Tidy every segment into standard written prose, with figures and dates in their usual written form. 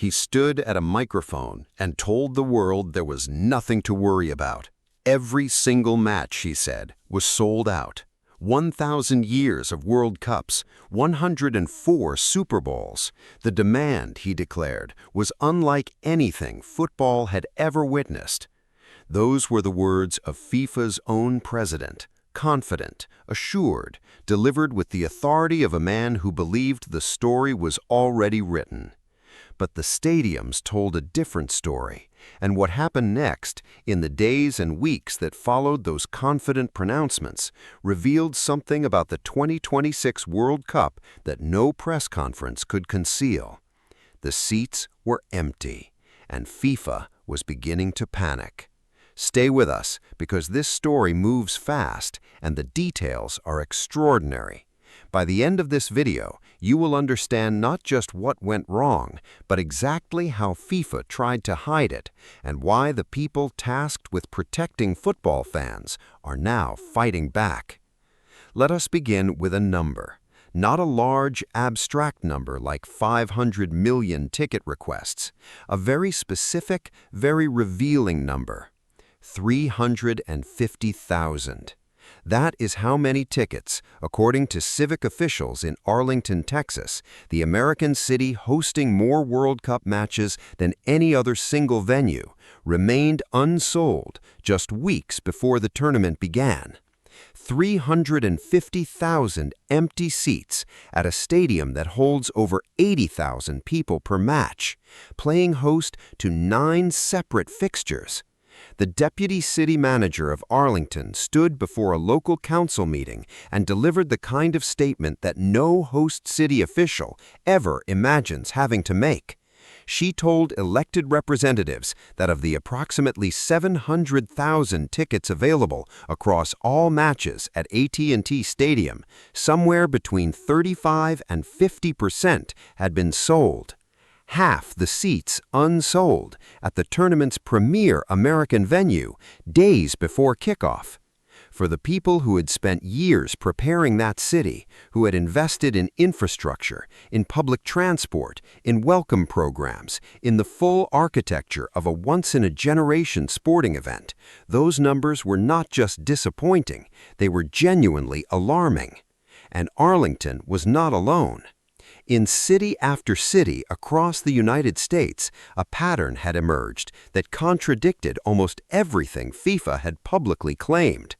He stood at a microphone and told the world there was nothing to worry about. Every single match, he said, was sold out. 1,000 years of World Cups, 104 Super Bowls. The demand, he declared, was unlike anything football had ever witnessed. Those were the words of FIFA's own president, confident, assured, delivered with the authority of a man who believed the story was already written. But the stadiums told a different story, and what happened next, in the days and weeks that followed those confident pronouncements, revealed something about the 2026 World Cup that no press conference could conceal. The seats were empty, and FIFA was beginning to panic. Stay with us, because this story moves fast and the details are extraordinary. By the end of this video, you will understand not just what went wrong, but exactly how FIFA tried to hide it, and why the people tasked with protecting football fans are now fighting back. Let us begin with a number. Not a large, abstract number like 500 million ticket requests. A very specific, very revealing number. 350,000. That is how many tickets, according to civic officials in Arlington, Texas, the American city hosting more World Cup matches than any other single venue, remained unsold just weeks before the tournament began. 350,000 empty seats at a stadium that holds over 80,000 people per match, playing host to 9 separate fixtures. The deputy city manager of Arlington stood before a local council meeting and delivered the kind of statement that no host city official ever imagines having to make. She told elected representatives that of the approximately 700,000 tickets available across all matches at AT&T Stadium, somewhere between 35% and 50% had been sold. Half the seats unsold at the tournament's premier American venue days before kickoff. For the people who had spent years preparing that city, who had invested in infrastructure, in public transport, in welcome programs, in the full architecture of a once-in-a-generation sporting event, those numbers were not just disappointing, they were genuinely alarming. And Arlington was not alone. In city after city across the United States, a pattern had emerged that contradicted almost everything FIFA had publicly claimed.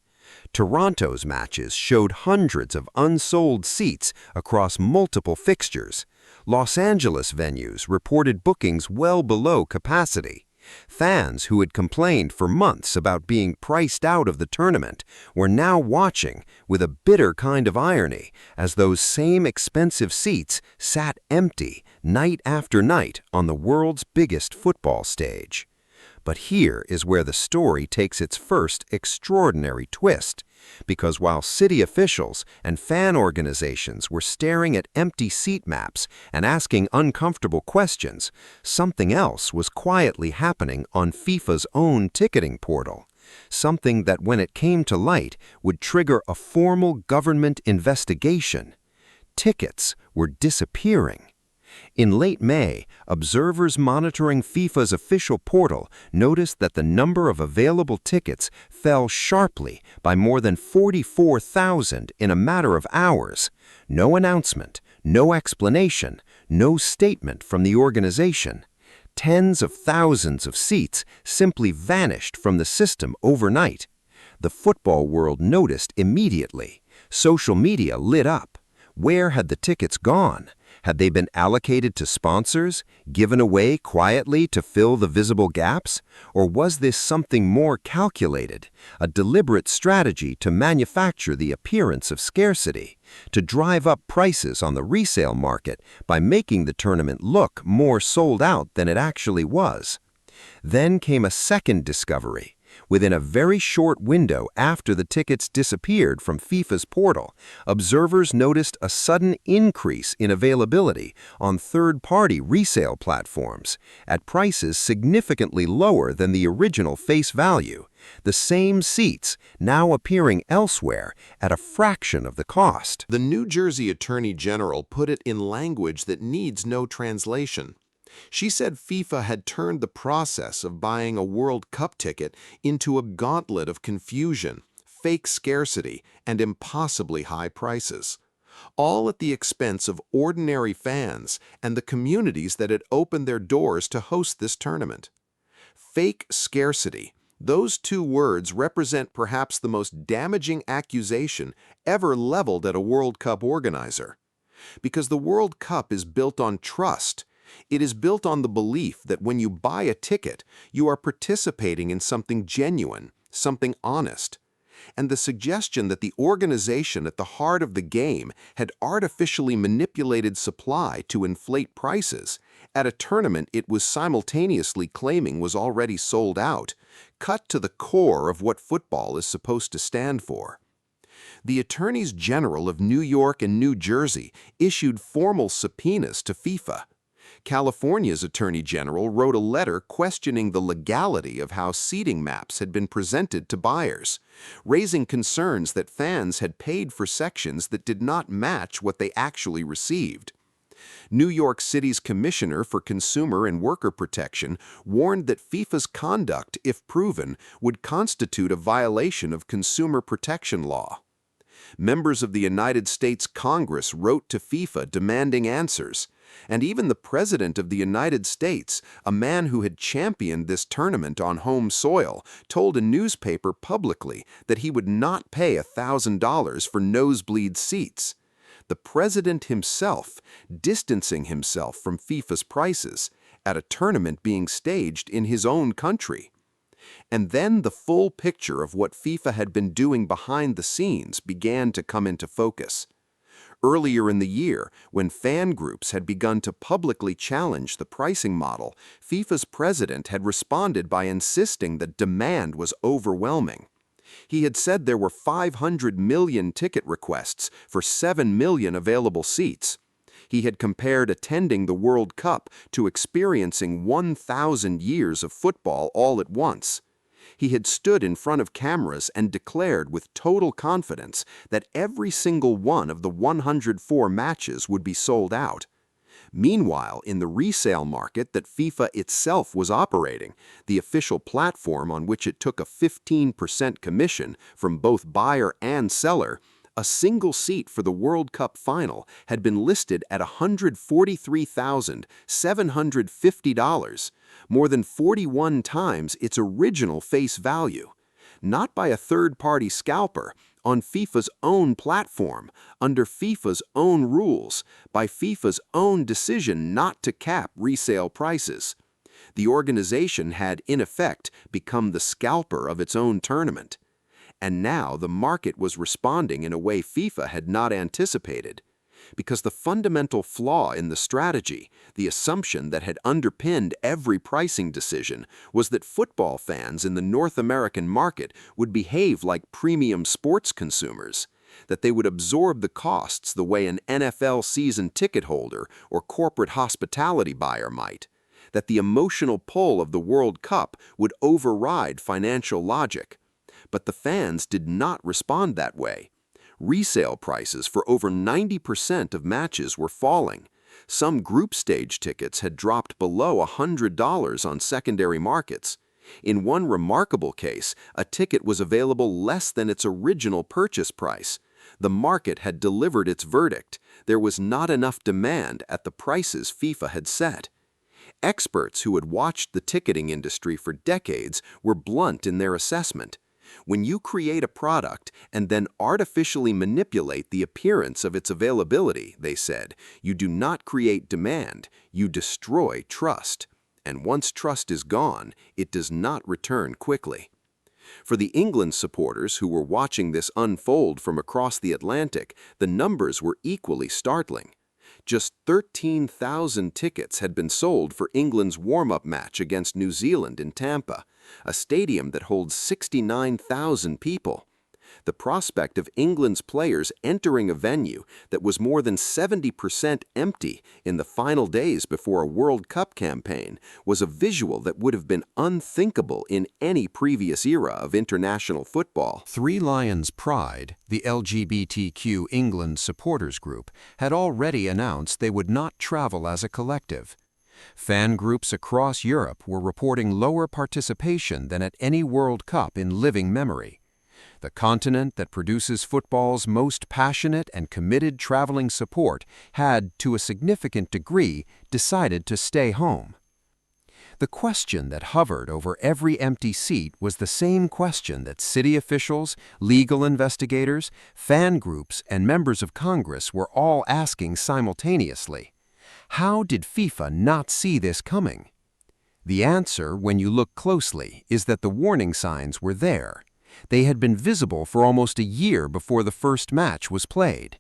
Toronto's matches showed hundreds of unsold seats across multiple fixtures. Los Angeles venues reported bookings well below capacity. Fans who had complained for months about being priced out of the tournament were now watching with a bitter kind of irony as those same expensive seats sat empty night after night on the world's biggest football stage. But here is where the story takes its first extraordinary twist, because while city officials and fan organizations were staring at empty seat maps and asking uncomfortable questions, something else was quietly happening on FIFA's own ticketing portal. Something that, when it came to light, would trigger a formal government investigation. Tickets were disappearing. In late May, observers monitoring FIFA's official portal noticed that the number of available tickets fell sharply by more than 44,000 in a matter of hours. No announcement, no explanation, no statement from the organization. Tens of thousands of seats simply vanished from the system overnight. The football world noticed immediately. Social media lit up. Where had the tickets gone? Had they been allocated to sponsors, given away quietly to fill the visible gaps? Or was this something more calculated, a deliberate strategy to manufacture the appearance of scarcity, to drive up prices on the resale market by making the tournament look more sold out than it actually was? Then came a second discovery. Within a very short window after the tickets disappeared from FIFA's portal, observers noticed a sudden increase in availability on third-party resale platforms at prices significantly lower than the original face value. The same seats now appearing elsewhere at a fraction of the cost. The New Jersey Attorney General put it in language that needs no translation. She said FIFA had turned the process of buying a World Cup ticket into a gauntlet of confusion, fake scarcity, and impossibly high prices, all at the expense of ordinary fans and the communities that had opened their doors to host this tournament. Fake scarcity. Those two words represent perhaps the most damaging accusation ever leveled at a World Cup organizer. Because the World Cup is built on trust. It is built on the belief that when you buy a ticket, you are participating in something genuine, something honest. And the suggestion that the organization at the heart of the game had artificially manipulated supply to inflate prices at a tournament it was simultaneously claiming was already sold out, cut to the core of what football is supposed to stand for. The Attorneys General of New York and New Jersey issued formal subpoenas to FIFA. California's Attorney General wrote a letter questioning the legality of how seating maps had been presented to buyers, raising concerns that fans had paid for sections that did not match what they actually received. New York City's Commissioner for Consumer and Worker Protection warned that FIFA's conduct, if proven, would constitute a violation of consumer protection law. Members of the United States Congress wrote to FIFA demanding answers, and even the President of the United States, a man who had championed this tournament on home soil, told a newspaper publicly that he would not pay $1,000 for nosebleed seats. The President himself distancing himself from FIFA's prices at a tournament being staged in his own country. And then the full picture of what FIFA had been doing behind the scenes began to come into focus. Earlier in the year, when fan groups had begun to publicly challenge the pricing model, FIFA's president had responded by insisting that demand was overwhelming. He had said there were 500 million ticket requests for 7 million available seats. He had compared attending the World Cup to experiencing 1,000 years of football all at once. He had stood in front of cameras and declared with total confidence that every single one of the 104 matches would be sold out. Meanwhile, in the resale market that FIFA itself was operating, the official platform on which it took a 15% commission from both buyer and seller, a single seat for the World Cup final had been listed at $143,750, more than 41 times its original face value. Not by a third-party scalper, on FIFA's own platform, under FIFA's own rules, by FIFA's own decision not to cap resale prices. The organization had, in effect, become the scalper of its own tournament. And now the market was responding in a way FIFA had not anticipated. Because the fundamental flaw in the strategy, the assumption that had underpinned every pricing decision, was that football fans in the North American market would behave like premium sports consumers, that they would absorb the costs the way an NFL season ticket holder or corporate hospitality buyer might, that the emotional pull of the World Cup would override financial logic. But the fans did not respond that way. Resale prices for over 90% of matches were falling. Some group stage tickets had dropped below $100 on secondary markets. In one remarkable case, a ticket was available less than its original purchase price. The market had delivered its verdict. There was not enough demand at the prices FIFA had set. Experts who had watched the ticketing industry for decades were blunt in their assessment. When you create a product and then artificially manipulate the appearance of its availability, they said, you do not create demand, you destroy trust. And once trust is gone, it does not return quickly. For the England supporters who were watching this unfold from across the Atlantic, the numbers were equally startling. Just 13,000 tickets had been sold for England's warm-up match against New Zealand in Tampa, a stadium that holds 69,000 people. The prospect of England's players entering a venue that was more than 70% empty in the final days before a World Cup campaign was a visual that would have been unthinkable in any previous era of international football. Three Lions Pride, the LGBTQ England supporters group, had already announced they would not travel as a collective. Fan groups across Europe were reporting lower participation than at any World Cup in living memory. The continent that produces football's most passionate and committed traveling support had, to a significant degree, decided to stay home. The question that hovered over every empty seat was the same question that city officials, legal investigators, fan groups, and members of Congress were all asking simultaneously. How did FIFA not see this coming? The answer, when you look closely, is that the warning signs were there. They had been visible for almost a year before the first match was played.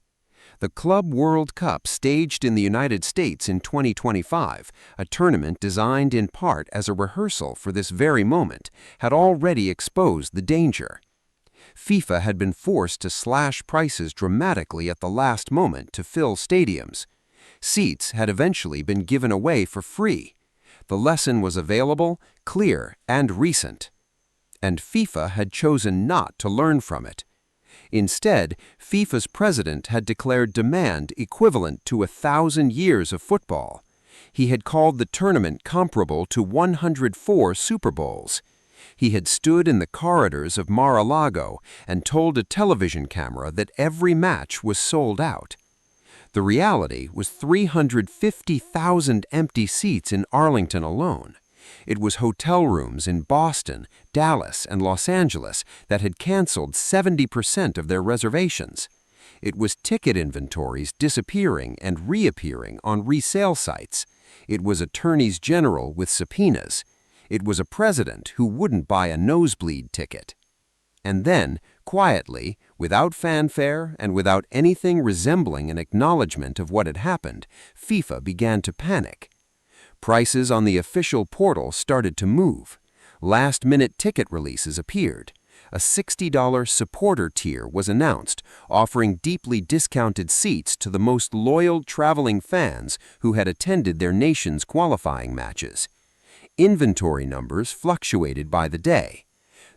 The Club World Cup, staged in the United States in 2025, a tournament designed in part as a rehearsal for this very moment, had already exposed the danger. FIFA had been forced to slash prices dramatically at the last moment to fill stadiums. Seats had eventually been given away for free. The lesson was available, clear, and recent. And FIFA had chosen not to learn from it. Instead, FIFA's president had declared demand equivalent to 1,000 years of football. He had called the tournament comparable to 104 Super Bowls. He had stood in the corridors of Mar-a-Lago and told a television camera that every match was sold out. The reality was 350,000 empty seats in Arlington alone. It was hotel rooms in Boston, Dallas, and Los Angeles that had canceled 70% of their reservations. It was ticket inventories disappearing and reappearing on resale sites. It was attorneys general with subpoenas. It was a president who wouldn't buy a nosebleed ticket. And then, quietly, without fanfare and without anything resembling an acknowledgement of what had happened, FIFA began to panic. Prices on the official portal started to move. Last-minute ticket releases appeared. A $60 supporter tier was announced, offering deeply discounted seats to the most loyal traveling fans who had attended their nation's qualifying matches. Inventory numbers fluctuated by the day.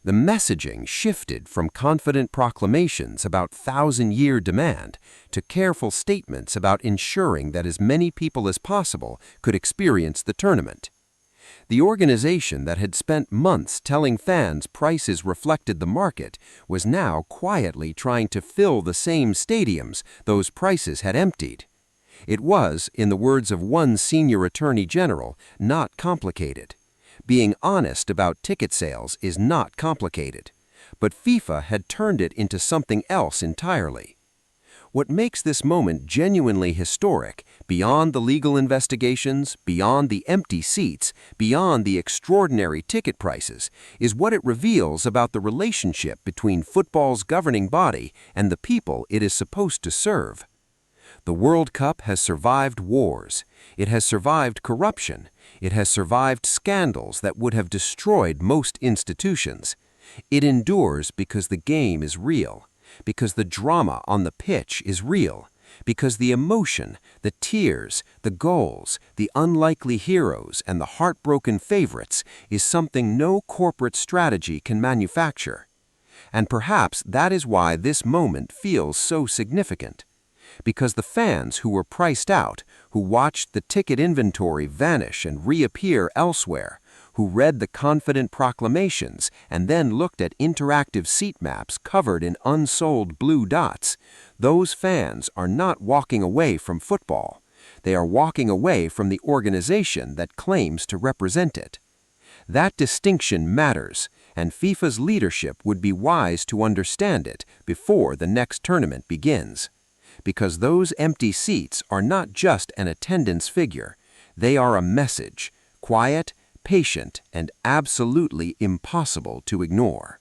The messaging shifted from confident proclamations about 1,000-year demand to careful statements about ensuring that as many people as possible could experience the tournament. The organization that had spent months telling fans prices reflected the market was now quietly trying to fill the same stadiums those prices had emptied. It was, in the words of one senior attorney general, not complicated. Being honest about ticket sales is not complicated, but FIFA had turned it into something else entirely. What makes this moment genuinely historic, beyond the legal investigations, beyond the empty seats, beyond the extraordinary ticket prices, is what it reveals about the relationship between football's governing body and the people it is supposed to serve. The World Cup has survived wars. It has survived corruption. It has survived scandals that would have destroyed most institutions. It endures because the game is real, because the drama on the pitch is real, because the emotion, the tears, the goals, the unlikely heroes, and the heartbroken favorites is something no corporate strategy can manufacture. And perhaps that is why this moment feels so significant. Because the fans who were priced out, who watched the ticket inventory vanish and reappear elsewhere, who read the confident proclamations and then looked at interactive seat maps covered in unsold blue dots, those fans are not walking away from football. They are walking away from the organization that claims to represent it. That distinction matters, and FIFA's leadership would be wise to understand it before the next tournament begins. Because those empty seats are not just an attendance figure. They are a message, quiet, patient, and absolutely impossible to ignore.